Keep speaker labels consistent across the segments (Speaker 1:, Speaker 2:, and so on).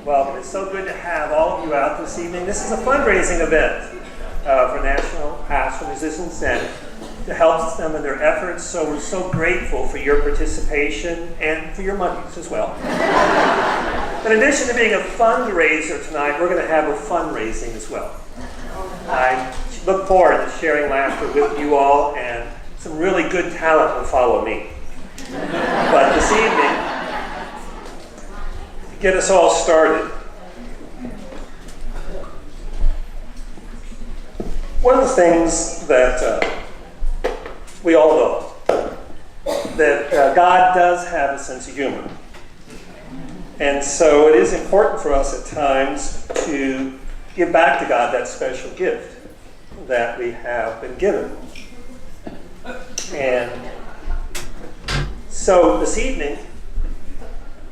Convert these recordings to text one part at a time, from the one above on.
Speaker 1: Well, it's so good to have all of you out this evening. This is a fundraising event for National Pastoral Musicians and to help them in their efforts. So we're so grateful for your participation and for your monies as well. In addition to being a fundraiser tonight, we're going to have a fundraising as well. I look forward to sharing laughter with you all, and some really good talent will follow me. But this evening, to get us all started, one of the things that we all know, that God does have a sense of humor. And so it is important for us at times to give back to God that special gift that we have been given. And so this evening,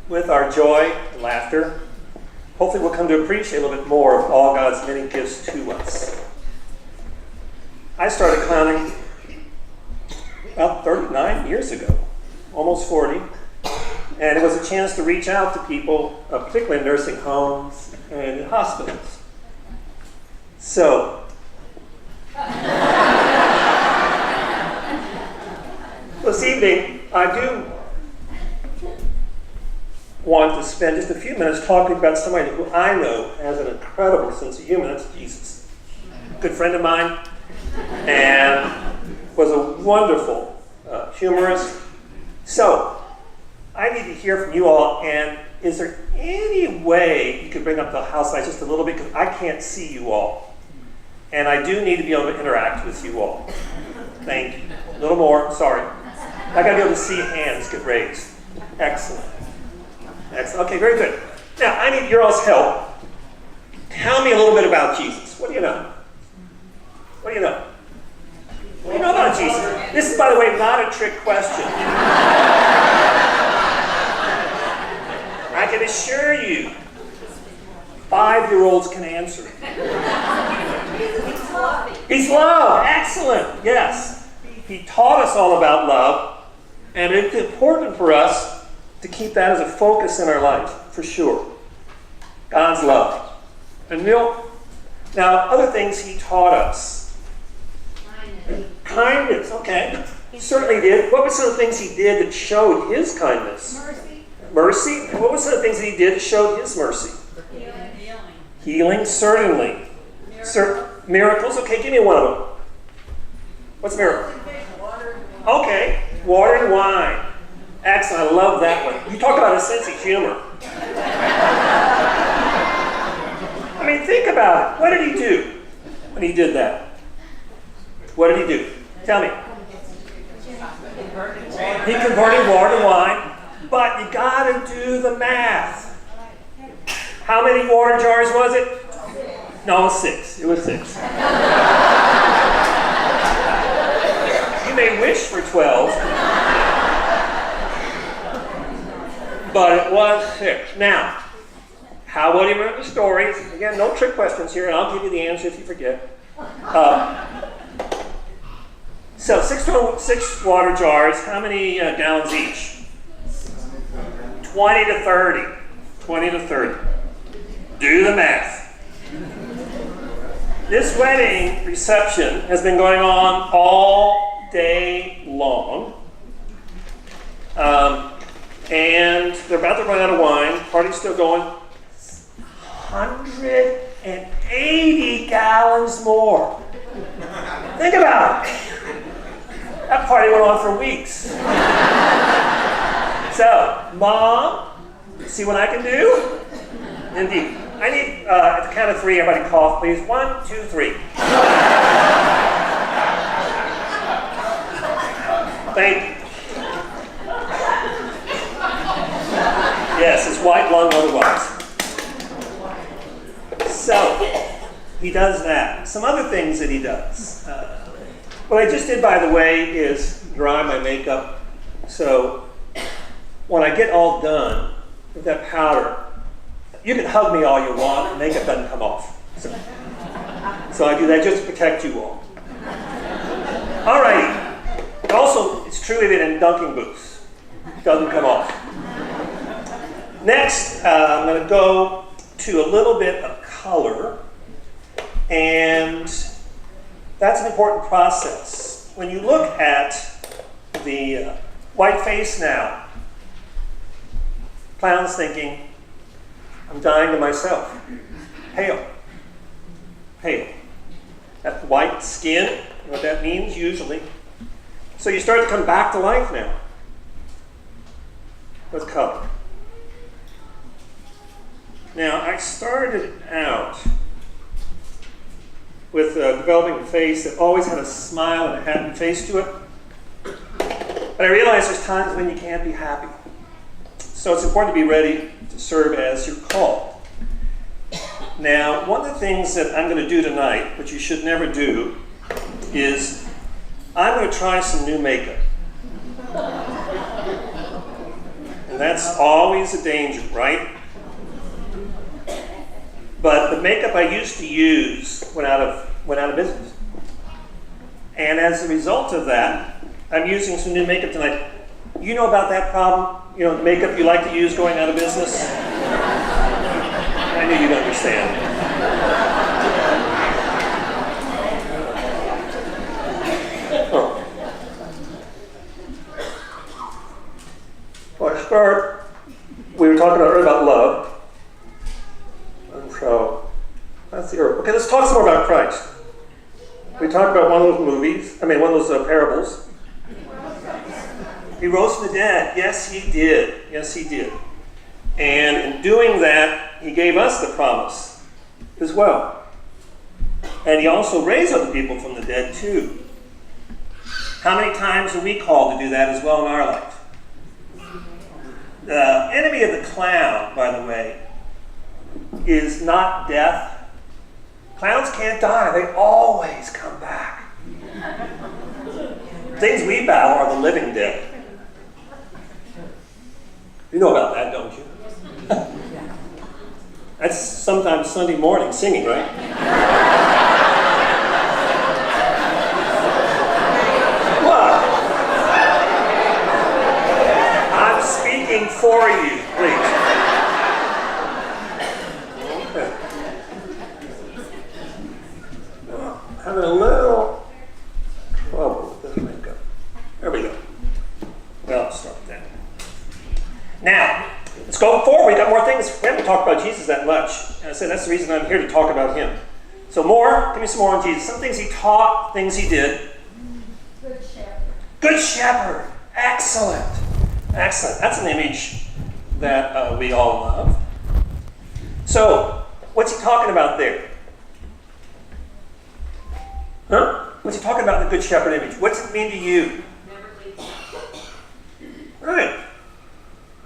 Speaker 1: with our joy and laughter, hopefully we'll come to appreciate a little bit more of all God's many gifts to us. I started clowning about 39 years ago, almost 40. And it was a chance to reach out to people, particularly in nursing homes and in hospitals. So, this evening, I do want to spend just a few minutes talking about somebody who I know has an incredible sense of humor. That's Jesus. A good friend of mine, and was a wonderful humorist. So, I need to hear from you all, and is there any way you could bring up the house lights just a little bit, because I can't see you all. And I do need to be able to interact with you all. Thank you. A little more, sorry. I gotta be able to see hands get raised. Excellent. Excellent, okay, very good. Now, I need your all's help. Tell me a little bit about Jesus. What do you know? What do you know? What do you know about Jesus? This is, by the way, not a trick question. I can assure you, 5-year-olds can answer it. He's love. Excellent. Yes. He taught us all about love, and it's important for us to keep that as a focus in our life, for sure. God's love. And now other things he taught us. Kindness. Okay. He certainly did. What were some of the things he did that showed his kindness? Mercy. And what were some of the things that he did to show his mercy? Healing, certainly. Miracles. Okay, give me one of them. What's a miracle? Okay, water and wine. Excellent, I love that one. You talk about a sense of humor. I mean, think about it. What did he do when he did that? What did he do? Tell me. He converted water to wine. But you gotta do the math. How many water jars was it? No, it was 6. It was 6. You may wish for 12. But it was 6. Now, how well do you remember the stories? Again, no trick questions here, and I'll give you the answer if you forget. So, 6 water jars, how many gallons each? 20 to 30. 20 to 30. Do the math. This wedding reception has been going on all day long. And they're about to run out of wine. Party's still going. 180 gallons more. Think about it. That party went on for weeks. So, Mom, see what I can do? Indeed. I need, at the count of 3, everybody cough, please. 1, 2, 3. Thank you. Yes, it's white lung otherwise. So, he does that. Some other things that he does. What I just did, by the way, is dry my makeup. So, when I get all done with that powder, you can hug me all you want, and makeup doesn't come off. So I do that just to protect you all. All right. Also, it's true even in dunking booths. It doesn't come off. Next, I'm going to go into a little bit of color, and that's an important process. When you look at the white face now, clown's thinking, I'm dying to myself. Pale. Pale. That white skin, you know what that means usually. So you start to come back to life now with color. Now, I started out with developing a face that always had a smile and a happy face to it. But I realized there's times when you can't be happy. So it's important to be ready to serve as you're called. Now, one of the things that I'm going to do tonight, which you should never do, is I'm going to try some new makeup. And that's always a danger, right? But the makeup I used to use went out of business. And as a result of that, I'm using some new makeup tonight. You know about that problem? You know, the makeup you like to use going out of business? I knew you'd understand. Oh. Well, I start, we were talking earlier about love. And so, that's the herb. Okay, let's talk some more about Christ. We talked about one of those movies, one of those parables. He rose from the dead. Yes, he did. Yes, he did. And in doing that, he gave us the promise as well. And he also raised other people from the dead too. How many times are we called to do that as well in our life? The enemy of the clown, by the way, is not death. Clowns can't die. They always come back. Things we battle are the living dead. You know about that, don't you? That's sometimes Sunday morning singing, right? What? I'm speaking for you, please. Okay. Well, having a little trouble with this makeup. There we go. Well, I'll start with that. Now, let's go forward. We got more things. We haven't talked about Jesus that much. And I said that's the reason I'm here to talk about him. So more, give me some more on Jesus. Some things he taught, things he did.
Speaker 2: Good shepherd.
Speaker 1: Good shepherd. Excellent. Excellent. That's an image that we all love. So, what's he talking about there? Huh? What's he talking about in the good shepherd image? What's it mean to you?
Speaker 2: Never leaves.
Speaker 1: Right.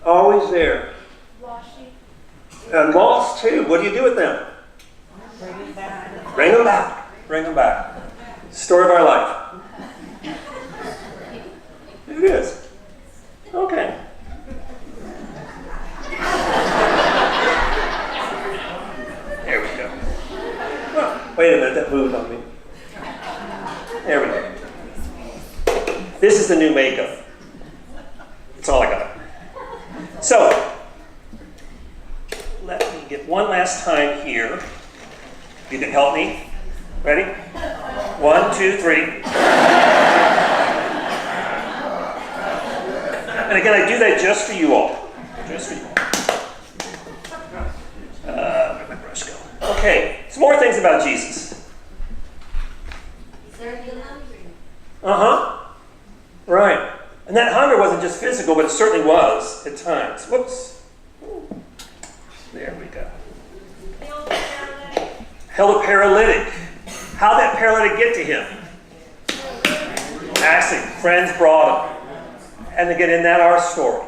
Speaker 1: Always there.
Speaker 2: Lost sheep.
Speaker 1: And lost too. What do you do with them?
Speaker 2: Bring it back.
Speaker 1: Bring them back. Bring them back. Story of our life. It is. Okay. There we go. Well, wait a minute, that moved on me. There we go. This is the new makeup. That's all I got. So, let me get one last time here. You can help me. Ready? 1, 2, 3. And again, I do that just for you all. Just for you all. Where'd my brush go? Okay, some more things about Jesus.
Speaker 2: Is there healing?
Speaker 1: Uh-huh. Right. And that hunger wasn't just physical, but it certainly was at times. Whoops. There we go.
Speaker 2: Healed the paralytic.
Speaker 1: Held a paralytic. How'd that paralytic get to him? Actually, friends brought him. And again, in that our story.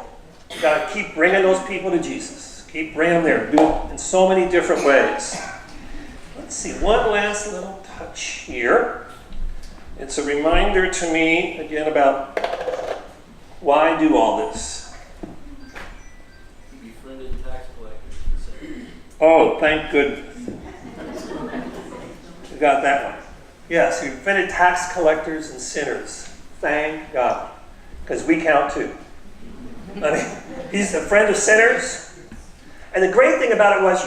Speaker 1: You've got to keep bringing those people to Jesus. Keep bringing them there. Do it in so many different ways. Let's see, one last little touch here. It's a reminder to me, again, about why do all this.
Speaker 3: He befriended tax collectors.
Speaker 1: Oh, thank goodness. We got that one. Yes, he befriended tax collectors and sinners. Thank God. Because we count too. I mean, he's a friend of sinners. And the great thing about it was,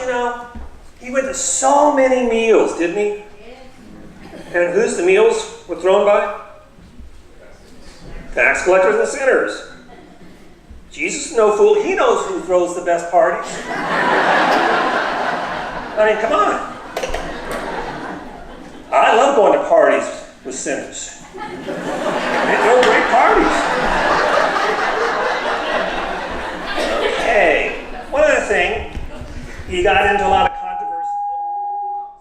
Speaker 1: he went to so many meals, didn't he? And whose the meals were thrown by? Tax collectors and sinners. Jesus is no fool. He knows who throws the best parties. I mean, come on. I love going to parties with sinners. They throw great parties. Okay. One other thing, he got into a lot of controversy.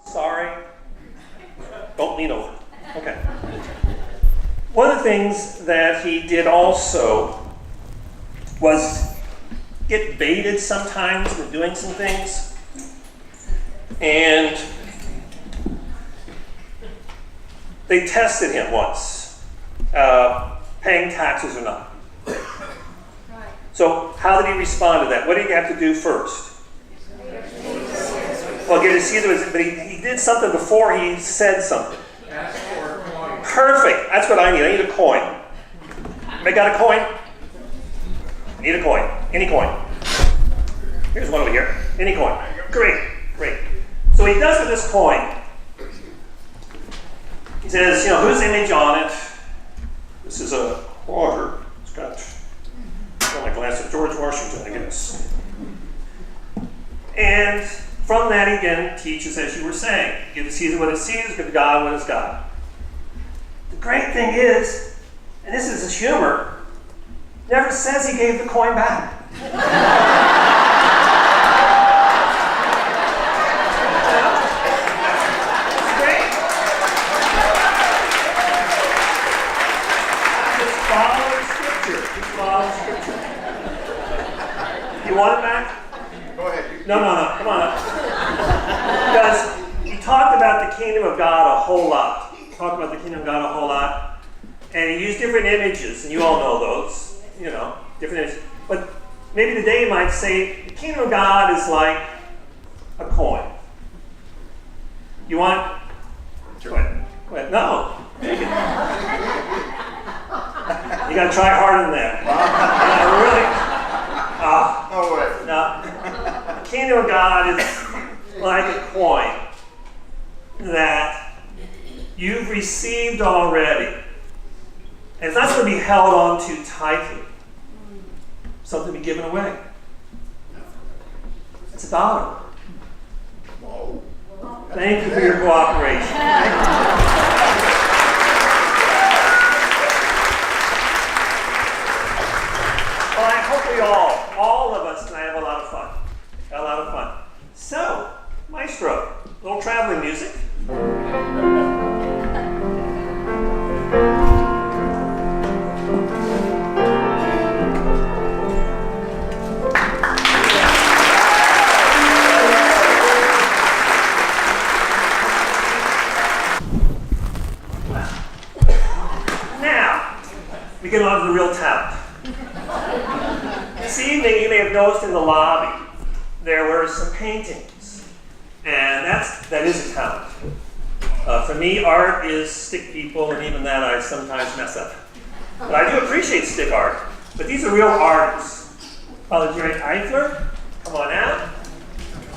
Speaker 1: Sorry. Don't lean over. Okay. One of the things that he did also was get baited sometimes with doing some things. And they tested him once, paying taxes or not. So how did he respond to that? What did he have to do first? Well, get to see there, but he did something before he said something.
Speaker 4: Ask for a coin.
Speaker 1: Perfect. That's what I need. I need a coin. Anybody got a coin? I need a coin. Any coin. Here's one over here. Any coin. Great. Great. So he does with this coin. He says, whose image on it? This is a quarter. It's got my glass of George Washington, I guess. And from that, he again teaches, as you were saying. Give to Caesar what is Caesar, give to God what is God. The great thing is, and this is his humor, never says he gave the coin back. It's great. Just follow Scripture. Just follow Scripture. You want it back?
Speaker 4: Go ahead.
Speaker 1: No. Come on up. Because he talked about the kingdom of God a whole lot. And he used different images, and you all know those, different images. But maybe today you might say, the kingdom of God is like a coin. You want? Go ahead. No. You got to try harder than that. Really? No. The kingdom of God is like a coin that you've received already. And it's not going to be held on too tightly. Something to be given away. It's $1. Thank you for your cooperation. Well, I hope we all of us, tonight have a lot of fun. So, Maestro, a little traveling music. Now, we get on to the real talent. This evening, you may have noticed in the lobby, there were some paintings. And that is a talent. For me, art is stick people, and even that I sometimes mess up. But I do appreciate stick art. But these are real artists. Father Jerry Eichler, come on out.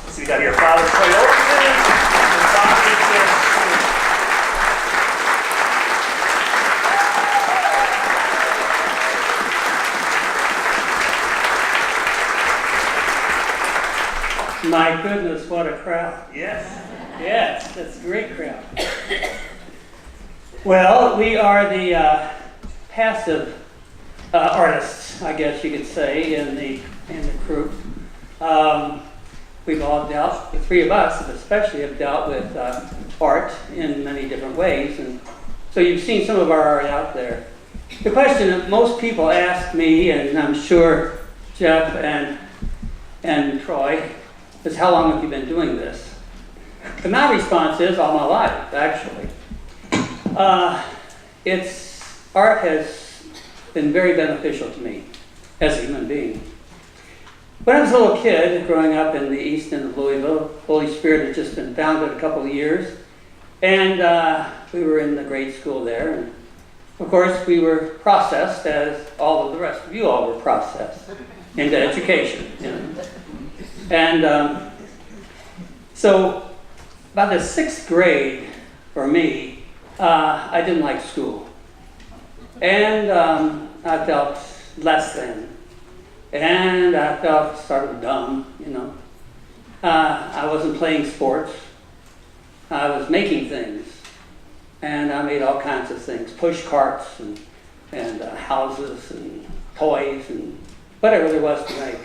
Speaker 1: So we got here Father Troy Overton, and Father Jerry.
Speaker 5: My goodness, what a crowd.
Speaker 1: Yes.
Speaker 5: Yes, that's a great crowd. Well, we are the passive artists, I guess you could say, in the group. We've all dealt, the three of us especially, have dealt with art in many different ways. And so you've seen some of our art out there. The question that most people ask me, and I'm sure Jeff and Troy, is how long have you been doing this? And my response is all my life, actually. Art has been very beneficial to me as a human being. When I was a little kid, growing up in the east end of Louisville, Holy Spirit had just been founded a couple of years, and we were in the grade school there. And of course, we were processed, as all of the rest of you all were processed, into education. And so by the sixth grade, for me, I didn't like school. And I felt less than. And I felt sort of dumb, you know. I wasn't playing sports. I was making things. And I made all kinds of things, push carts and houses and toys and whatever there was to make.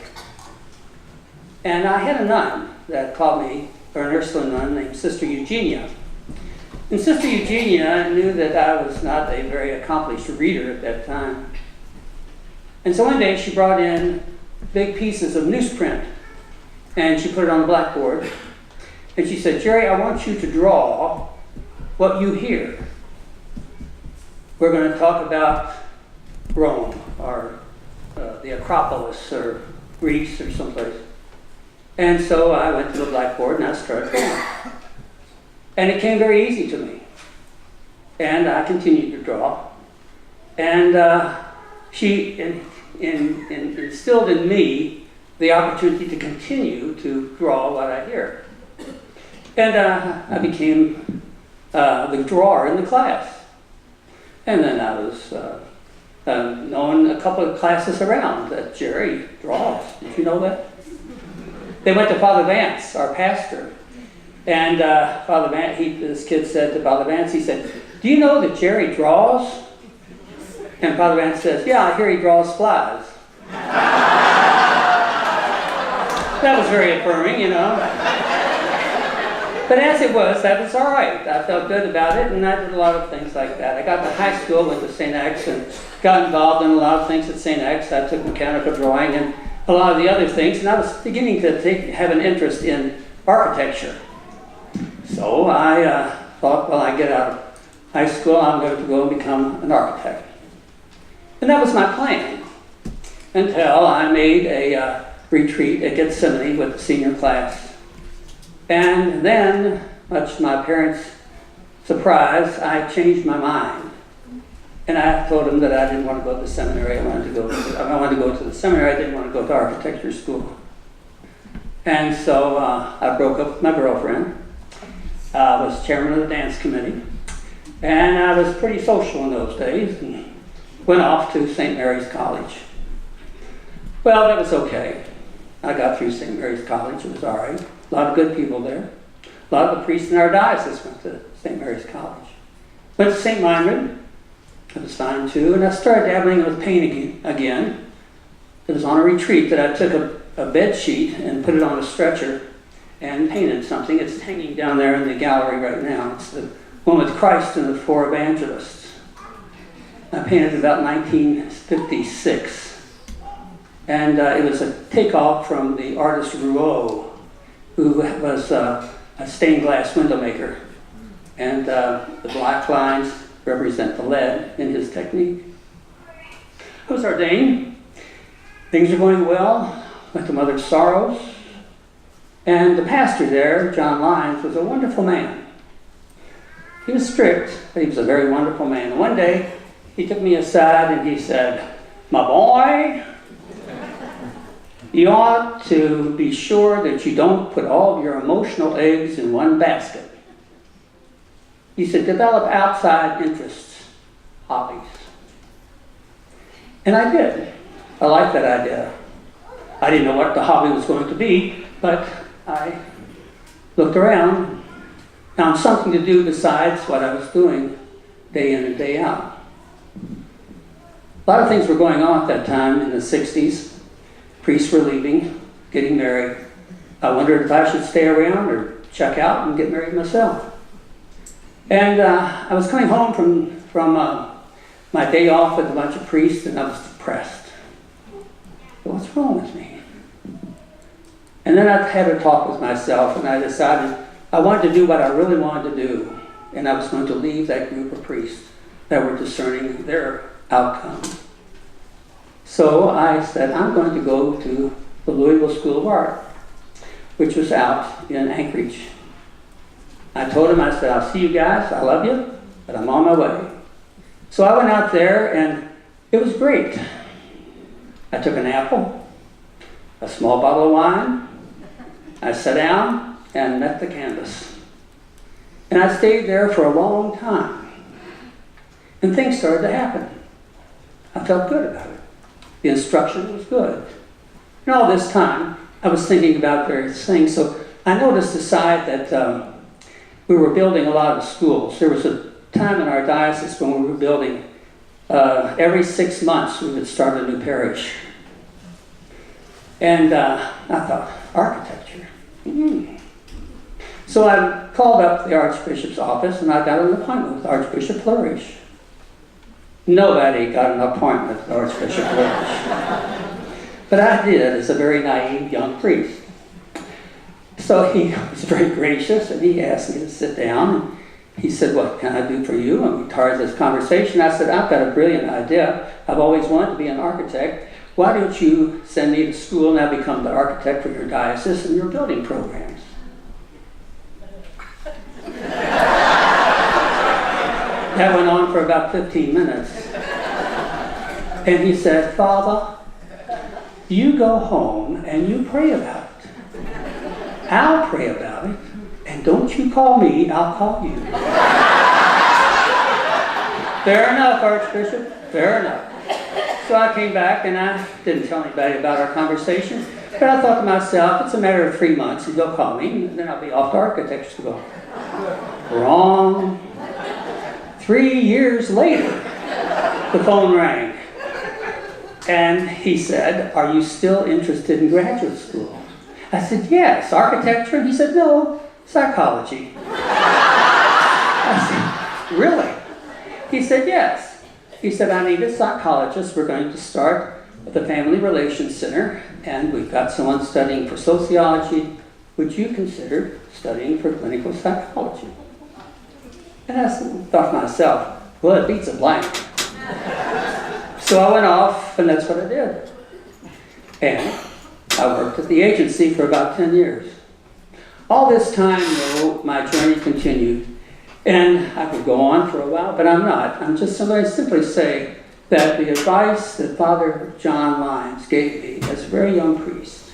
Speaker 5: And I had a nun that called me, or an Ursuline nun named Sister Eugenia. And Sister Eugenia knew that I was not a very accomplished reader at that time. And so one day she brought in big pieces of newsprint and she put it on the blackboard. And she said, "Jerry, I want you to draw what you hear. We're going to talk about Rome or the Acropolis or Greece or someplace." And so I went to the blackboard and I started drawing. And it came very easy to me. And I continued to draw. And she instilled in me the opportunity to continue to draw what I hear. And I became the drawer in the class. And then I was known a couple of classes around that Jerry draws. Did you know that? They went to Father Vance, our pastor. And Father Vance, this kid said to Father Vance, he said, "Do you know that Jerry draws?" And Father Vance says, "Yeah, I hear he draws flies." That was very affirming, you know. But as it was, that was all right. I felt good about it, and I did a lot of things like that. I got to high school, went to St. X, and got involved in a lot of things at St. X. I took mechanical drawing and a lot of the other things, and I was beginning to have an interest in architecture. So I thought, well, I get out of high school, I'm going to go and become an architect. And that was my plan until I made a retreat at Gethsemane with the senior class. And then, much to my parents' surprise, I changed my mind. And I told them that I didn't want to go to the seminary. I wanted to go to the seminary. I didn't want to go to architecture school. And so I broke up with my girlfriend. I was chairman of the dance committee. And I was pretty social in those days and went off to St. Mary's College. Well, that was okay. I got through St. Mary's College. It was all right. A lot of good people there. A lot of the priests in our diocese went to St. Mary's College. Went to St. Meinrad. It was fine too. And I started dabbling with painting again. It was on a retreat that I took a bed sheet and put it on a stretcher and painted something. It's hanging down there in the gallery right now. It's the one with Christ and the four evangelists. I painted it about 1956. And it was a takeoff from the artist Rouault, who was a stained glass window maker. And the black lines represent the lead in his technique. I was ordained. Things are going well. Went to Mother of Sorrows. And the pastor there, John Lyons, was a wonderful man. He was strict, but he was a very wonderful man. And one day, he took me aside and he said, "My boy, you ought to be sure that you don't put all of your emotional eggs in one basket." He said, "Develop outside interests, hobbies." And I did. I liked that idea. I didn't know what the hobby was going to be, but I looked around, found something to do besides what I was doing day in and day out. A lot of things were going on at that time in the 60s. Priests were leaving, getting married. I wondered if I should stay around or check out and get married myself. And I was coming home from my day off with a bunch of priests, and I was depressed. What's wrong with me? And then I had a talk with myself, and I decided I wanted to do what I really wanted to do, and I was going to leave that group of priests that were discerning their outcome. So I said, I'm going to go to the Louisville School of Art, which was out in Anchorage. I told him, I said, "I'll see you guys, I love you, but I'm on my way." So I went out there and it was great. I took an apple, a small bottle of wine, I sat down and met the canvas. And I stayed there for a long time. And things started to happen. I felt good about it. The instruction was good. And all this time, I was thinking about various things. So I noticed aside that we were building a lot of schools. There was a time in our diocese when we were building, every 6 months we would start a new parish. And I thought, architecture. So I called up the Archbishop's office and I got an appointment with Archbishop Flourish. Nobody got an appointment with Archbishop Flourish. But I did as a very naive young priest. So he was very gracious and he asked me to sit down. And he said, what can I do for you? And we started this conversation. I said, I've got a brilliant idea. I've always wanted to be an architect. Why don't you send me to school and I'll become the architect for your diocese and your building programs? That went on for about 15 minutes. And he said, Father, you go home and you pray about it. I'll pray about it. And don't you call me, I'll call you. Fair enough, Archbishop. Fair enough. So I came back and I didn't tell anybody about our conversation. But I thought to myself, it's a matter of 3 months and he'll call me and then I'll be off to architecture school. Wrong. 3 years later, the phone rang. And he said, are you still interested in graduate school? I said, yes. Architecture? And he said, no, psychology. I said, really? He said, yes. He said, I need a psychologist. We're going to start with the Family Relations Center, and we've got someone studying for sociology. Would you consider studying for clinical psychology? And I thought to myself, well, it beats a blank. So I went off, and that's what I did. And I worked at the agency for about 10 years. All this time, though, my journey continued. And I could go on for a while, but I'm not. I'm just going to simply say that the advice that Father John Lyons gave me as a very young priest,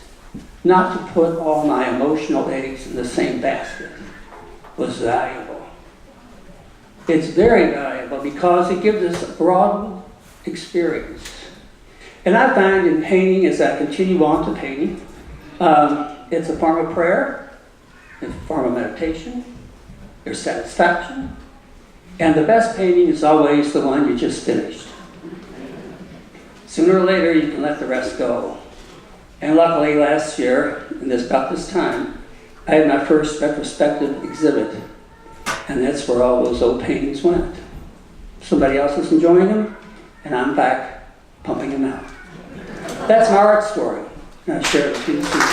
Speaker 5: not to put all my emotional eggs in the same basket, was valuable. It's very valuable because it gives us a broad experience. And I find in painting, as I continue on to painting, it's a form of prayer, it's a form of meditation, there's satisfaction, and the best painting is always the one you just finished. Sooner or later, you can let the rest go. And luckily, last year, about this time, I had my first retrospective exhibit, and that's where all those old paintings went. Somebody else is enjoying them, and I'm back pumping them out. That's my art story, and I share it with you this evening.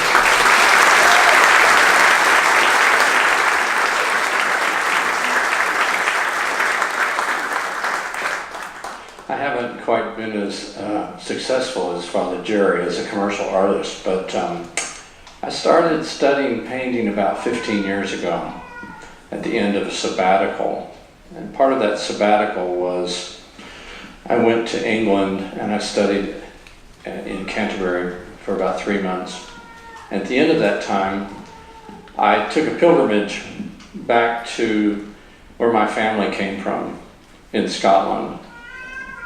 Speaker 6: I haven't quite been as successful as Father Jerry as a commercial artist, but I started studying painting about 15 years ago at the end of a sabbatical. And part of that sabbatical was I went to England and I studied in Canterbury for about 3 months. At the end of that time, I took a pilgrimage back to where my family came from in Scotland.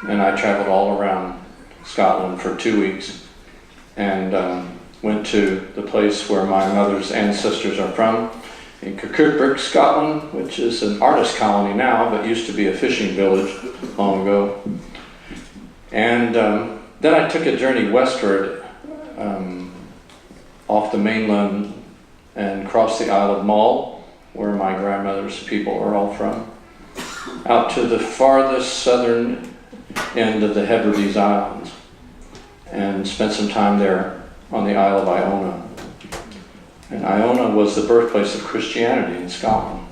Speaker 6: And I traveled all around Scotland for 2 weeks and went to the place where my mother's ancestors are from, in Kirkcudbright, Scotland, which is an artist colony now, but used to be a fishing village long ago. And then I took a journey westward off the mainland and crossed the Isle of Mull, where my grandmother's people are all from, out to the farthest southern end of the Hebrides Islands, and spent some time there on the Isle of Iona. And Iona was the birthplace of Christianity in Scotland.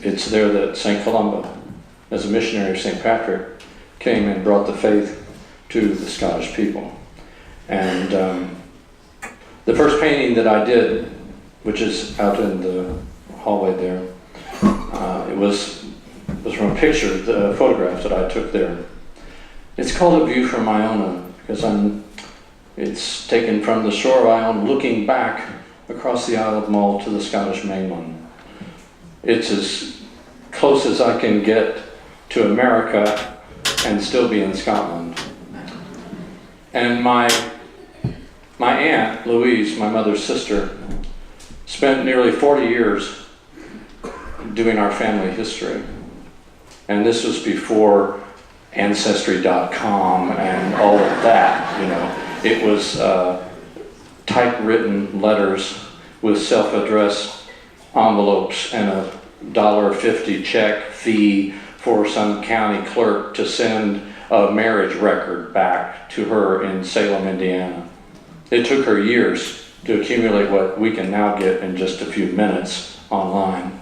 Speaker 6: It's there that St. Columba, as a missionary of St. Patrick, came and brought the faith to the Scottish people. And the first painting that I did, which is out in the hallway there, it was from a picture, the photograph that I took there. It's called A View from Iona because it's taken from the shore of Iona looking back across the Isle of Mull to the Scottish mainland. It's as close as I can get to America and still be in Scotland. And my aunt, Louise, my mother's sister, spent nearly 40 years doing our family history. And this was before Ancestry.com and all of that, you know. It was typewritten letters with self-addressed envelopes and a $1.50 check fee for some county clerk to send a marriage record back to her in Salem, Indiana. It took her years to accumulate what we can now get in just a few minutes online.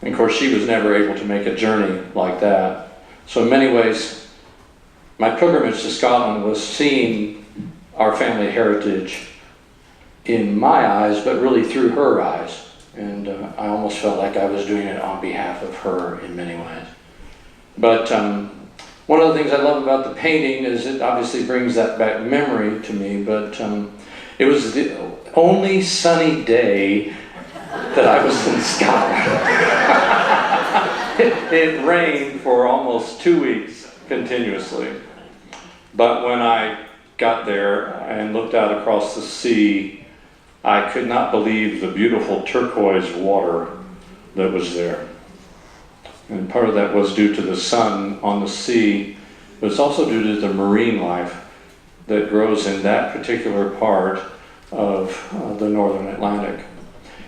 Speaker 6: And of course, she was never able to make a journey like that. So in many ways, my pilgrimage to Scotland was seeing our family heritage in my eyes, but really through her eyes. And I almost felt like I was doing it on behalf of her in many ways. But one of the things I love about the painting is it obviously brings that back memory to me, but it was the only sunny day that I was in Scotland. It rained for almost 2 weeks continuously. But when I got there and looked out across the sea, I could not believe the beautiful turquoise water that was there. And part of that was due to the sun on the sea, but it's also due to the marine life that grows in that particular part of the northern Atlantic.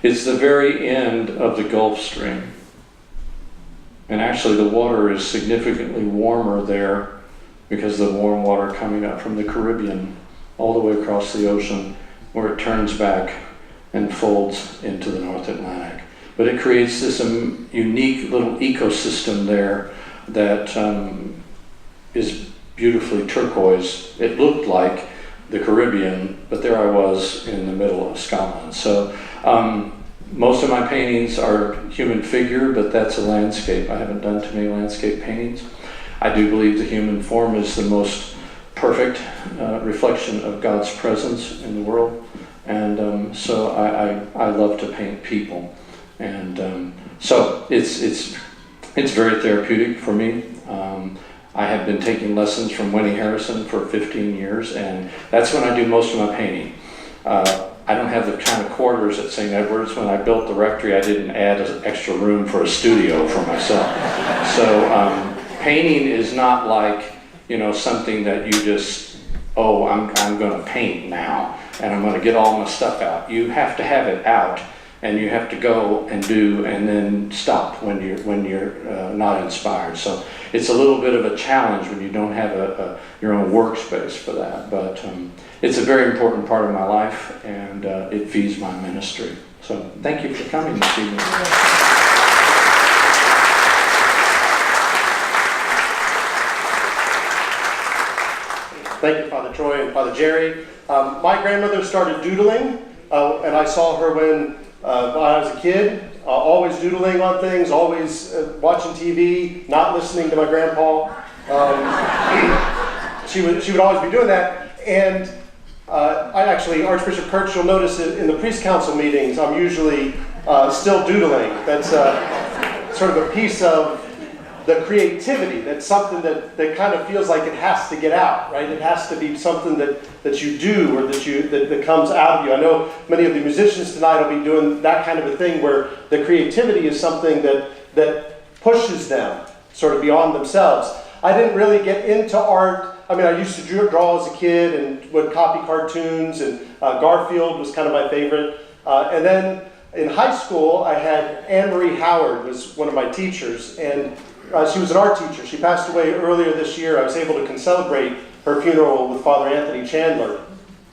Speaker 6: It's the very end of the Gulf Stream. And actually the water is significantly warmer there because of the warm water coming up from the Caribbean all the way across the ocean, where it turns back and folds into the North Atlantic. But it creates this unique little ecosystem there that is beautifully turquoise. It looked like the Caribbean, but there I was in the middle of Scotland. So most of my paintings are human figure, but that's a landscape. I haven't done too many landscape paintings. I do believe the human form is the most perfect reflection of God's presence in the world. And so I love to paint people. And so it's very therapeutic for me. I have been taking lessons from Winnie Harrison for 15 years, and that's when I do most of my painting. I don't have the kind of quarters at St. Edward's. When I built the rectory, I didn't add an extra room for a studio for myself. So painting is not like, you know, something that you just, oh, I'm going to paint now, and I'm going to get all my stuff out. You have to have it out, and you have to go and do, and then stop when you're not inspired. So it's a little bit of a challenge when you don't have your own workspace for that. But it's a very important part of my life, and it feeds my ministry. So thank you for coming this evening.
Speaker 7: Thank you, Father Troy and Father Jerry. My grandmother started doodling, and I saw her when I was a kid, always doodling on things, always watching TV, not listening to my grandpa. She would always be doing that. And Archbishop Kirk, you'll notice in the priest council meetings, I'm usually still doodling. That's sort of a piece of the creativity. That's something that kind of feels like it has to get out, right? It has to be something that you do, or that comes out of you. I know many of the musicians tonight will be doing that kind of a thing where the creativity is something that pushes them sort of beyond themselves. I didn't really get into art. I mean, I used to draw as a kid and would copy cartoons, and Garfield was kind of my favorite. And then in high school, I had Anne Marie Howard was one of my teachers, and she was an art teacher. She passed away earlier this year. I was able to celebrate her funeral with Father Anthony Chandler.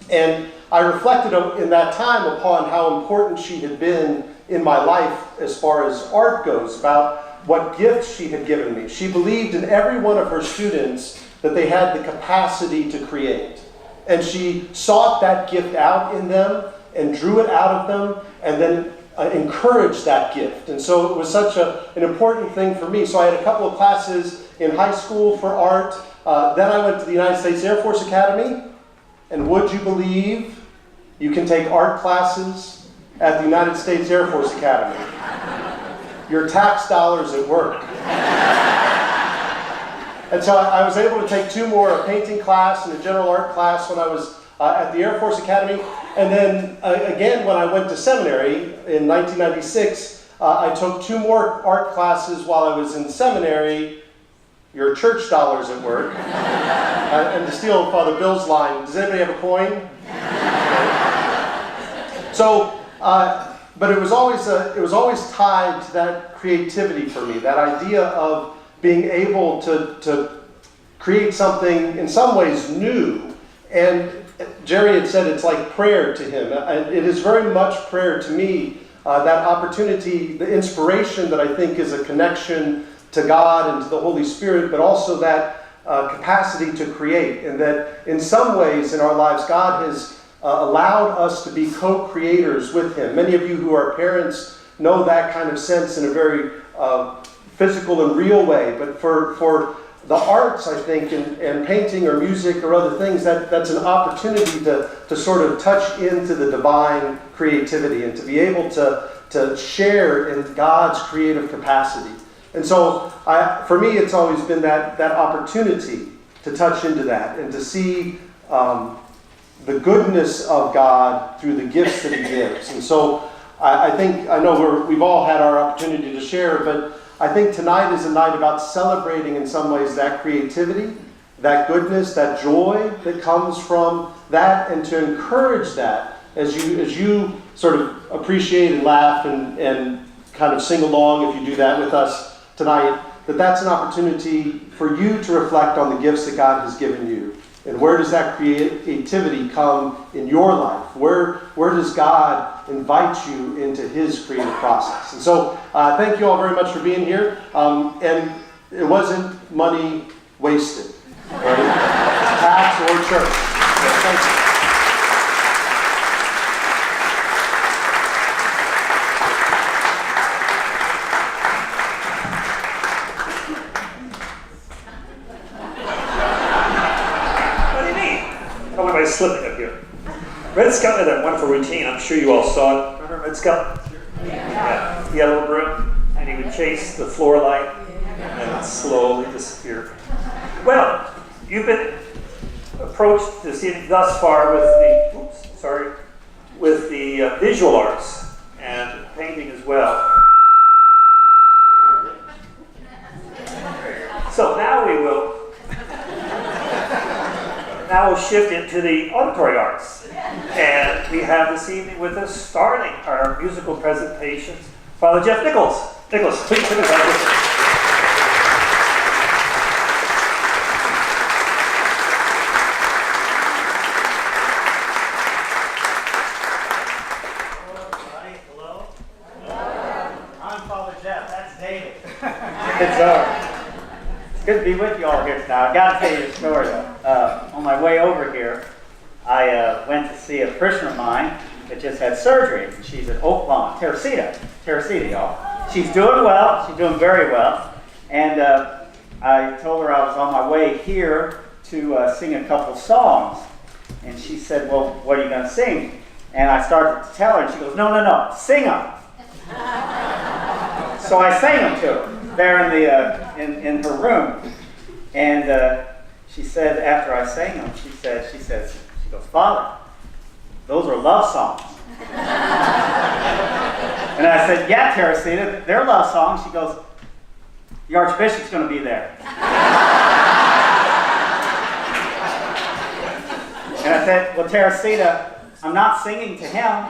Speaker 7: And I reflected in that time upon how important she had been in my life as far as art goes, about what gifts she had given me. She believed in every one of her students that they had the capacity to create. And she sought that gift out in them and drew it out of them, and then encouraged that gift. And so it was such an important thing for me. So I had a couple of classes in high school for art. Then I went to the United States Air Force Academy. And would you believe You can take art classes at the United States Air Force Academy. Your tax dollars at work. And so I was able to take 2 more, a painting class and a general art class when I was at the Air Force Academy. And then again, when I went to seminary in 1996, I took 2 more art classes while I was in seminary. Your church dollars at work. And to steal Father Bill's line, does anybody have a coin? So, but it was always tied to that creativity for me, that idea of being able to create something in some ways new. And Jerry had said it's like prayer to him. It is very much prayer to me, that opportunity, the inspiration that I think is a connection to God and to the Holy Spirit, but also that capacity to create. And that in some ways in our lives, God has allowed us to be co-creators with Him. Many of you who are parents know that kind of sense in a very physical and real way. But for the arts, I think, and painting or music or other things, that's an opportunity to sort of touch into the divine creativity and to be able to share in God's creative capacity. And so, for me, it's always been that opportunity to touch into that and to see the goodness of God through the gifts that He gives. And so, I know we've all had our opportunity to share, but I think tonight is a night about celebrating in some ways that creativity, that goodness, that joy that comes from that, and to encourage that as you sort of appreciate and laugh and kind of sing along, if you do that with us tonight, that's an opportunity for you to reflect on the gifts that God has given you. And where does that creativity come in your life? Where does God invite you into His creative process? And so, thank you all very much for being here. And it wasn't money wasted, right? Tax or church. So thank you.
Speaker 1: Slipping up here. Red Scout had that wonderful routine. I'm sure you all saw it. Remember Red Scout? Yeah. He had a little broom, and he would chase the floor light, and then slowly disappear. Well, you've been approached this evening thus far with the visual arts and painting as well. So now we'll shift into the auditory arts. And we have this evening with us, starting our musical presentations, Father Jeff Nichols. Nichols, please come in.
Speaker 8: It's good to be with you all here tonight. I got to tell you a story though. On my way over here, I went to see a parishioner of mine that just had surgery. She's at Oak Lawn, Teresita, y'all. She's doing well. She's doing very well. And I told her I was on my way here to sing a couple songs. And she said, well, what are you going to sing? And I started to tell her, and she goes, no, sing them. So I sang them to her there in her room. And she said, after I sang them, she goes, Father, those are love songs. And I said, yeah, Teresita, they're love songs. She goes, the Archbishop's going to be there. And I said, well, Teresita, I'm not singing to him.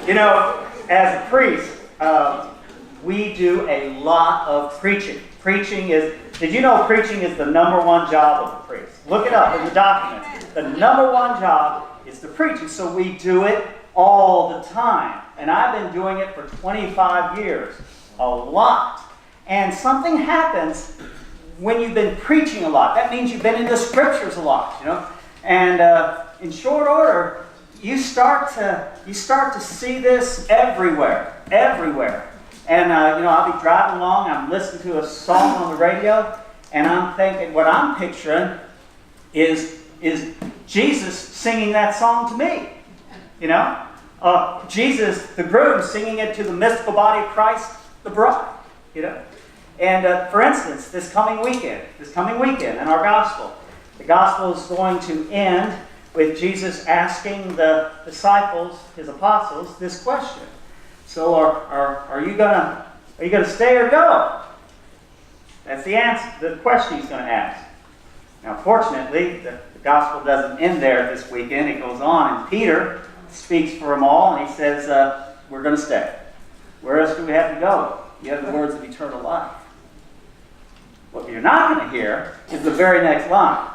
Speaker 8: You know, as a priest, we do a lot of preaching. Did you know preaching is the #1 job of a priest? Look it up in the documents. The #1 job is the preaching. So we do it all the time. And I've been doing it for 25 years. A lot. And something happens when you've been preaching a lot. That means you've been in the scriptures a lot, you know. And in short order, you start to see this everywhere. And I'll be driving along, I'm listening to a song on the radio, And I'm thinking, what I'm picturing is Jesus singing that song to me. You know? Jesus, the groom, singing it to the mystical body of Christ, the bride. You know? And for instance, this coming weekend in our gospel, the gospel is going to end with Jesus asking the disciples, his apostles, this question. So are you gonna stay or go? That's the answer, the question he's going to ask. Now, fortunately, the gospel doesn't end there this weekend. It goes on, and Peter speaks for them all, and he says, we're going to stay. Where else do we have to go? You have the words of eternal life. What you're not going to hear is the very next line.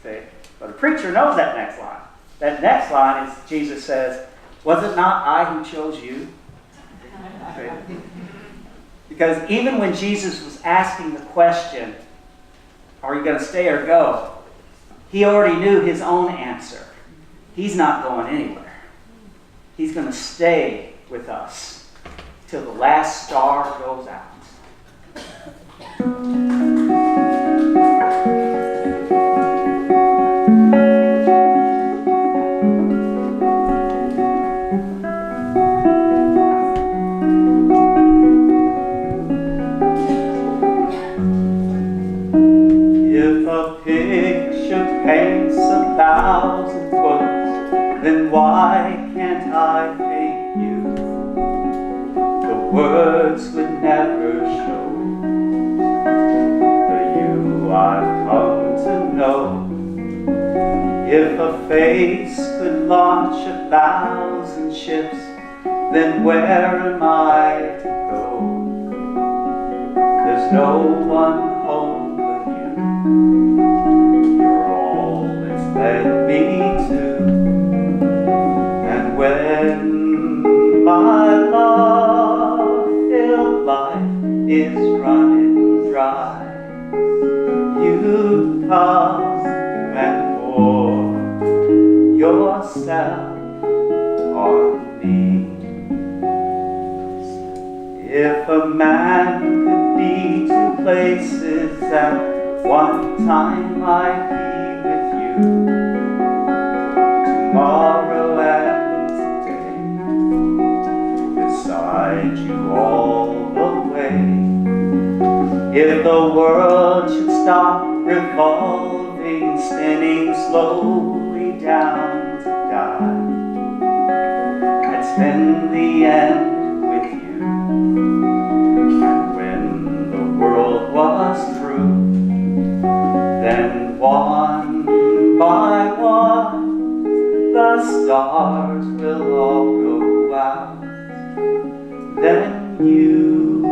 Speaker 8: See? But a preacher knows that next line. That next line is Jesus says, was it not I who chose you? See? Because even when Jesus was asking the question, are you going to stay or go? He already knew his own answer. He's not going anywhere. He's going to stay with us till the last star goes out. If a picture paints 1,000 words, then why can't I paint you? The words would never show the you I've come to know. If a face could launch 1,000 ships, then where am I to go? There's no one home but you. You're all that's led me to. And when my love-filled life is running dry, you come and pour yourself on me. If a man could be 2 places at one time, I'd be with you tomorrow and today, beside you all the way. If the world should stop revolving, spinning slowly down to die, I'd spend the end with you. And when the world was through, then one by one the stars will all go out. Then you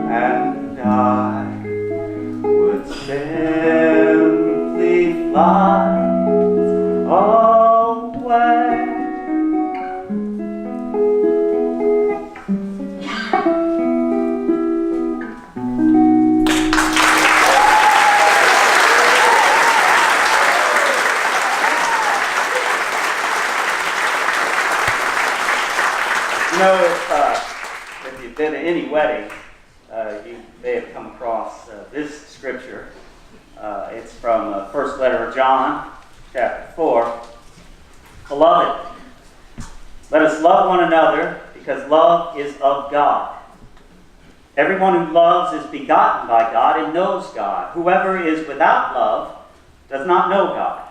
Speaker 8: and I would simply fly away. You know, if you've been to any wedding, you may have come across this scripture. It's from the first letter of John, chapter 4. Beloved, let us love one another, because love is of God. Everyone who loves is begotten by God and knows God. Whoever is without love does not know God,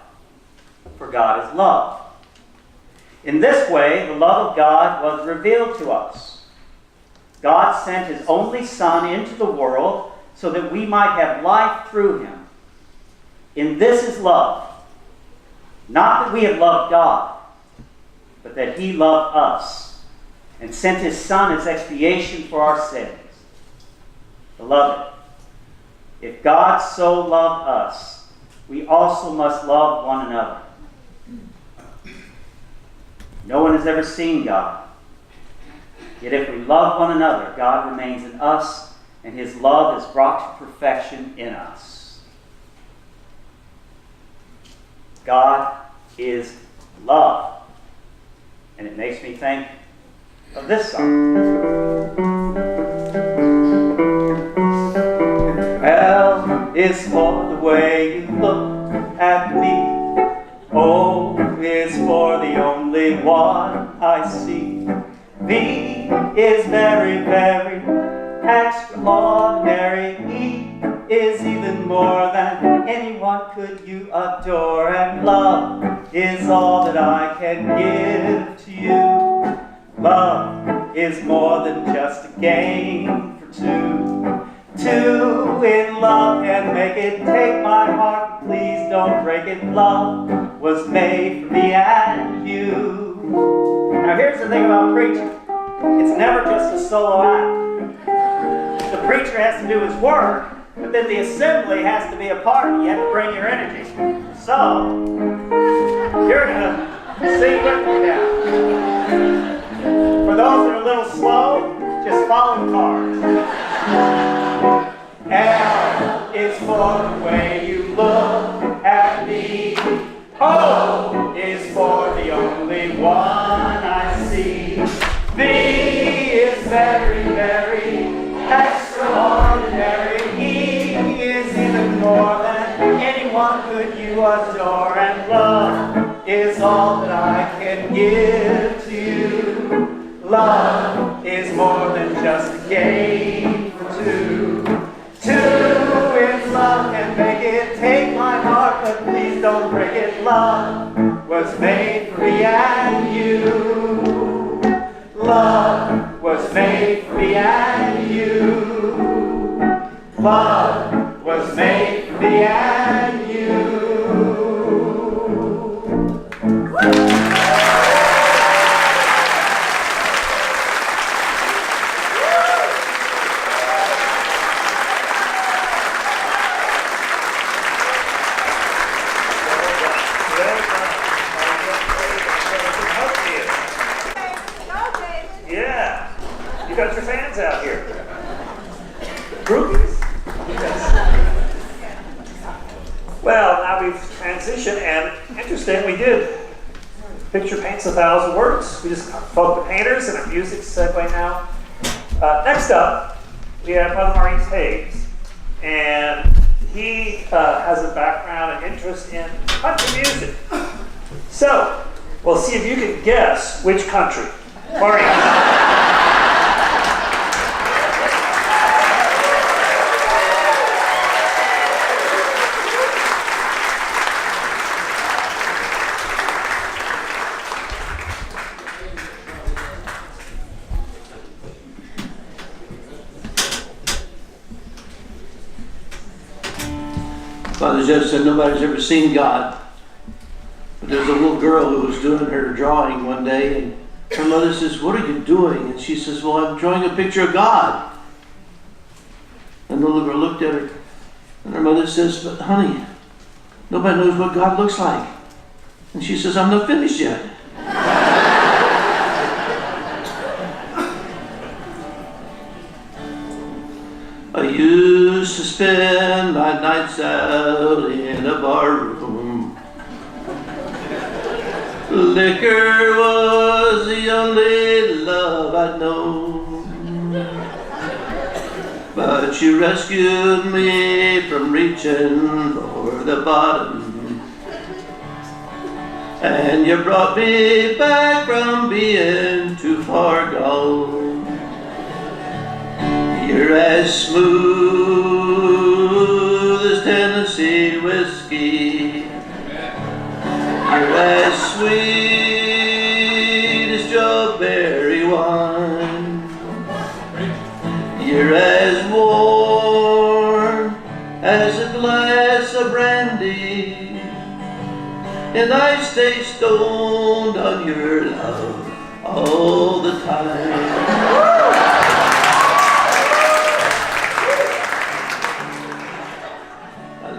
Speaker 8: for God is love. In this way, the love of God was revealed to us. God sent his only Son into the world so that we might have life through him. In this is love. Not that we have loved God, but that he loved us and sent his Son as expiation for our sins. Beloved, if God so loved us, we also must love one another. No one has ever seen God. Yet if we love one another, God remains in us, and his love is brought to perfection in us. God is love. And it makes me think of this song. Hell is for the way you look at me. O is for the only one I see. V is very, very extraordinary. E is even more than anyone could you adore. And love is all that I can give to you. Love is more than just a game for two. Two in love can make it. Take my heart, please don't break it. Love was made for me and you. Now here's the thing about preaching. It's never just a solo act. The preacher has to do his work, but then the assembly has to be a party. You have to bring your energy. So, you're going to sing with me now. For those that are a little slow, just follow the cards. L is for the way you look at me. O is for the only one I see. V is very, very extraordinary. E is even more than anyone could you adore. And love is all that I can give to you. Love is more than just a game for two. Two in love can make it. Take my heart, but please don't break it. Love was made for me and you. Love was made for me and you. Love was made for me and you.
Speaker 1: Yeah, you got your fans out here. Groupies? Yes. Well, now we've transitioned, and interesting, we did Picture Paints 1,000 Words. We just spoke to painters, and our music's segue now. Next up, we have Brother Maurice Hayes, and he has a background and interest in country music. So, we'll see if you can guess which country. Maurice.
Speaker 9: Father Jeff said nobody's ever seen God. But there's a little girl who was doing her drawing one day, and her mother says, "What are you doing?" And she says, "Well, I'm drawing a picture of God." And the little girl looked at her, and her mother says, "But honey, nobody knows what God looks like." And she says, "I'm not finished yet." I used to spend my nights out in a bar room. Liquor was the only love I'd known. But you rescued me from reaching for the bottom. And you brought me back from being too far gone. You're as smooth as Tennessee whiskey. You're as sweet as strawberry wine. You're as warm as a glass of brandy. And I stay stoned on your love all the time.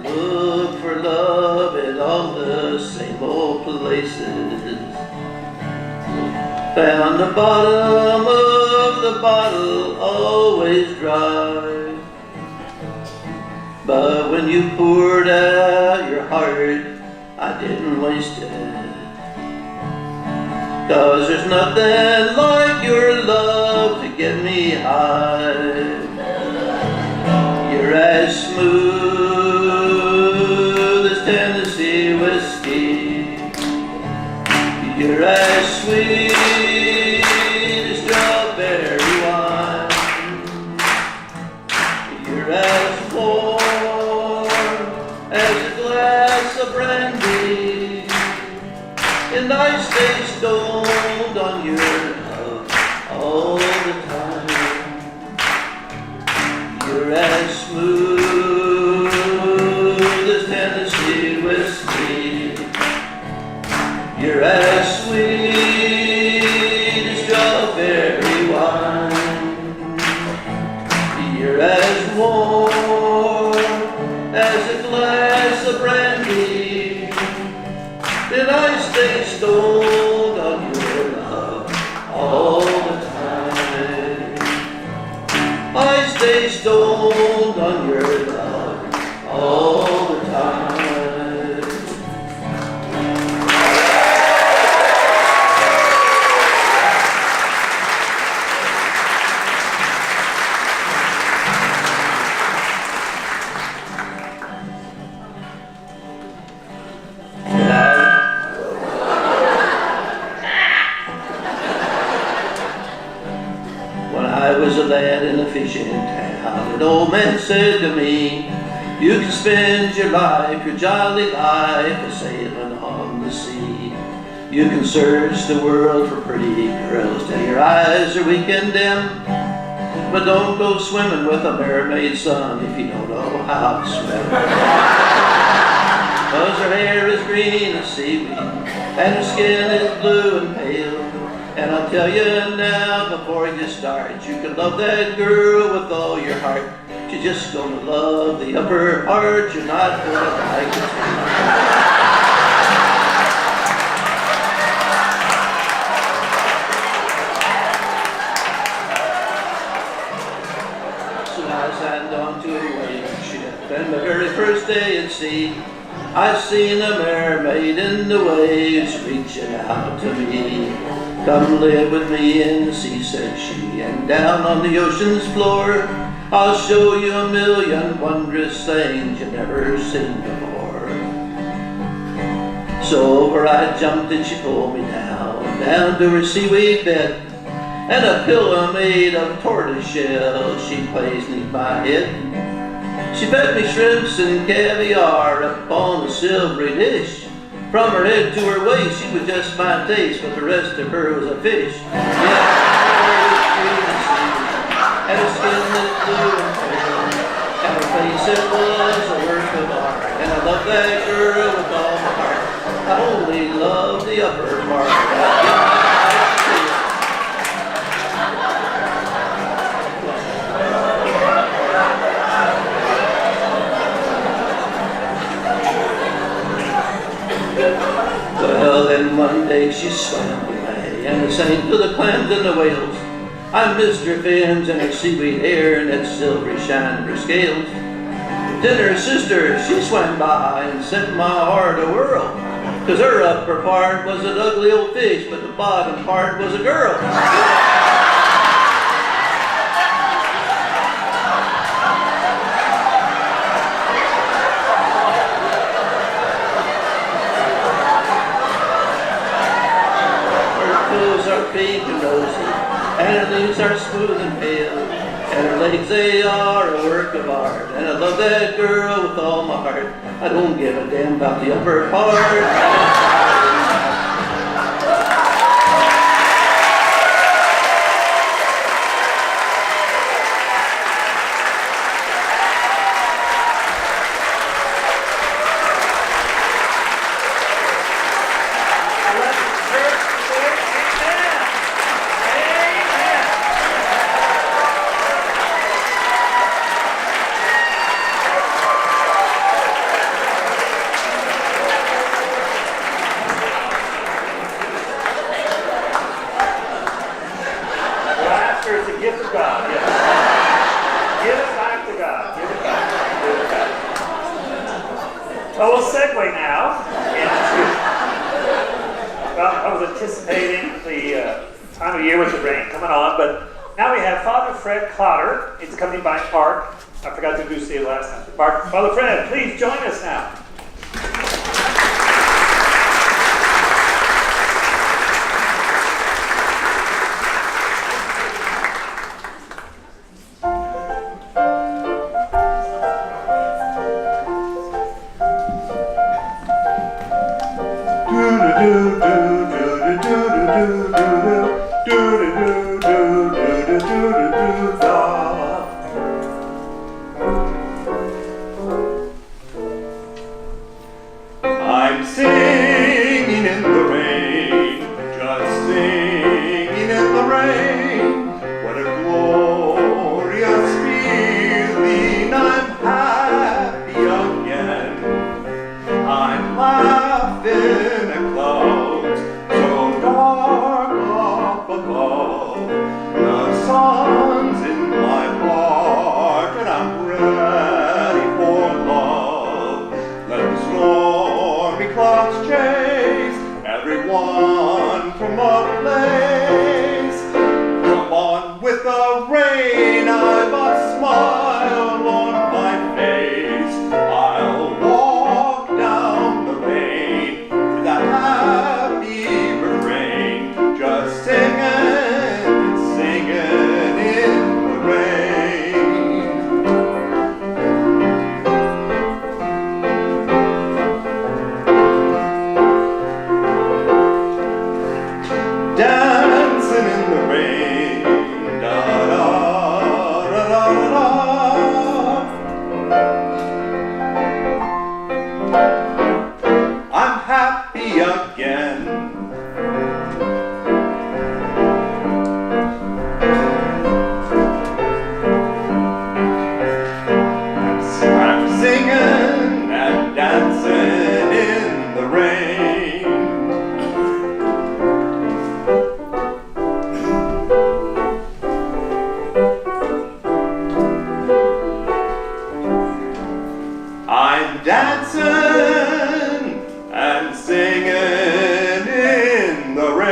Speaker 9: Look for love in all the same old places. Found the bottom of the bottle always dry. But when you poured out your heart, I didn't waste it. 'Cause there's nothing like your love to get me high. You're as smooth You're as sweet as strawberry wine. You're as warm as a glass of brandy, and I stay stoned on your love all the time. You're as smooth as Tennessee whiskey. You're as sweet as strawberry wine. You're as warm as a glass of brandy. Then I stay stoned on your love all the time. I stay stoned on your love all the time. When I was a lad in a fishing town, an old man said to me, you can spend your life, your jolly life, a sailing on the sea. You can search the world for pretty girls till your eyes are weak and dim, but don't go swimming with a mermaid, son, if you don't know how to swim. 'Cause her hair is green as seaweed, and her skin is blue and pale. And I'll tell you now, before you start, you can love that girl with all your heart. You're just gonna love the upper part, you're not gonna like the tail. So I signed on to a whaling ship, and the very first day at sea, I seen a mermaid in the waves reaching out to me. Come live with me in the sea, said she, and down on the ocean's floor, I'll show you a million wondrous things you've never seen before. So over I jumped and she pulled me down to her seaweed bed, and a pillow made of tortoise shell she placed beneath my head. She fed me shrimps and caviar upon a silvery dish. From her head to her waist, she was just my taste, but the rest of her was a fish. And her skin was blue and pale, and her face it was a work of art. And I love that girl with all my heart. I only love the upper part. Well, then one day she swam away, and I sang to the clams and the whales. I missed her fins and her seaweed hair and that silvery shine of her scales. Then her sister, she swam by and set my heart a whirl, 'cause her upper part was an ugly old fish, but the bottom part was a girl. Pink and rosy, and her leaves are smooth and pale, and her legs, they are a work of art. And I love that girl with all my heart. I don't give a damn about the upper part.
Speaker 1: Well, we'll segue now into, well, I was anticipating the time of year with the rain coming on, but now we have Father Fred Clotter. He's accompanied by Mark. I forgot to introduce you last time. Mark, Father Fred, please join us now.
Speaker 7: one from a place. Come on with the rain, I've a smile on my face. I'll walk down the lane with a happy refrain, just singing, singing in the rain. Dancing in the rain, da da da da da. I'm happy again. I'm singing and dancing in the rain. I'm dancing and singing in the rain.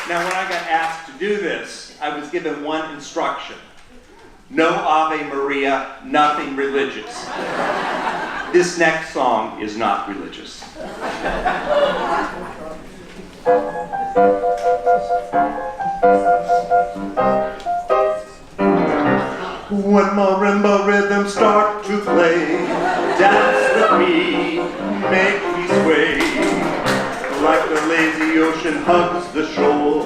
Speaker 4: Now, when I got asked to do this, I was given one instruction. No Ave Maria, nothing religious. This next song is not religious.
Speaker 7: When marimba rhythms start to play, dance with me, make me sway. Like the lazy ocean hugs the shore,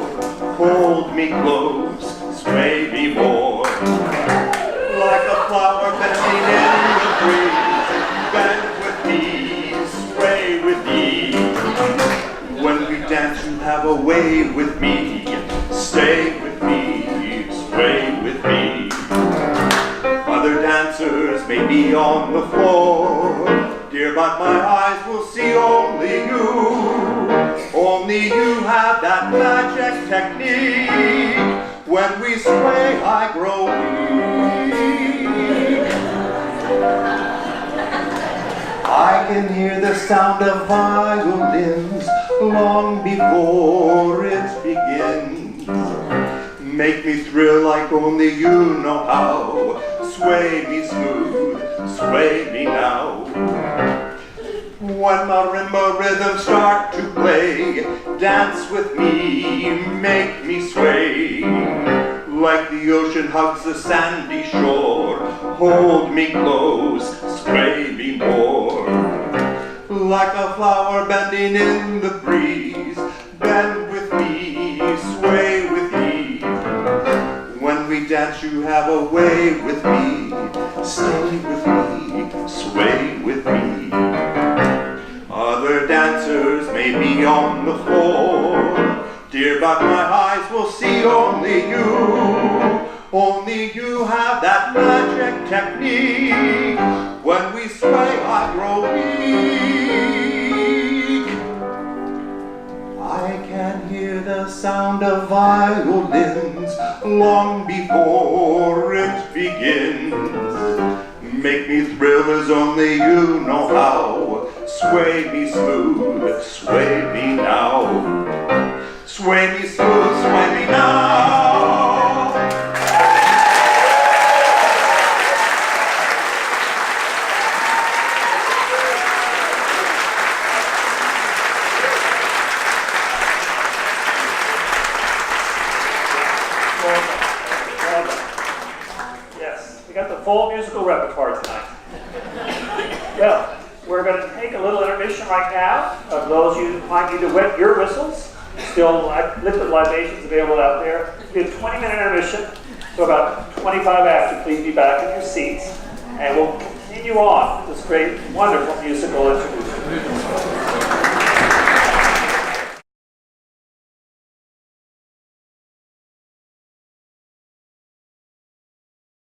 Speaker 7: hold me close, sway me more. Like a flower bending in the breeze, bend with me, sway with me. When we dance, you have a way with me, stay with me, sway with me. Other dancers may be on the floor, dear, but my eyes will see only you. Only you have that magic technique. When we sway, I grow weak. I can hear the sound of violins long before it begins. Make me thrill like only you know how. Sway me smooth, sway me now. When marimba rhythms start to play, dance with me, make me sway. Like the ocean hugs the sandy shore, hold me close, sway me more. Like a flower bending in the breeze, bend with me, sway with me. When we dance, you have a way with me, stay with me, sway with me. Other dancers may be on the floor, dear, but my eyes will see only you. Only you have that magic technique. When we sway, I grow weak. I can hear the sound of violins long before it begins. Make me thrill as only you know how. Sway me smooth, sway me now. Sway me smooth, sway me now.
Speaker 1: Yes, we got the full musical repertoire tonight. Well, we're going to take a little intermission right now. Of those you might need to wet your whistles, still liquid libations available out there. It'll be a 20-minute intermission, so about 25 after, please be back in your seats. And we'll continue on with this great, wonderful musical introduction.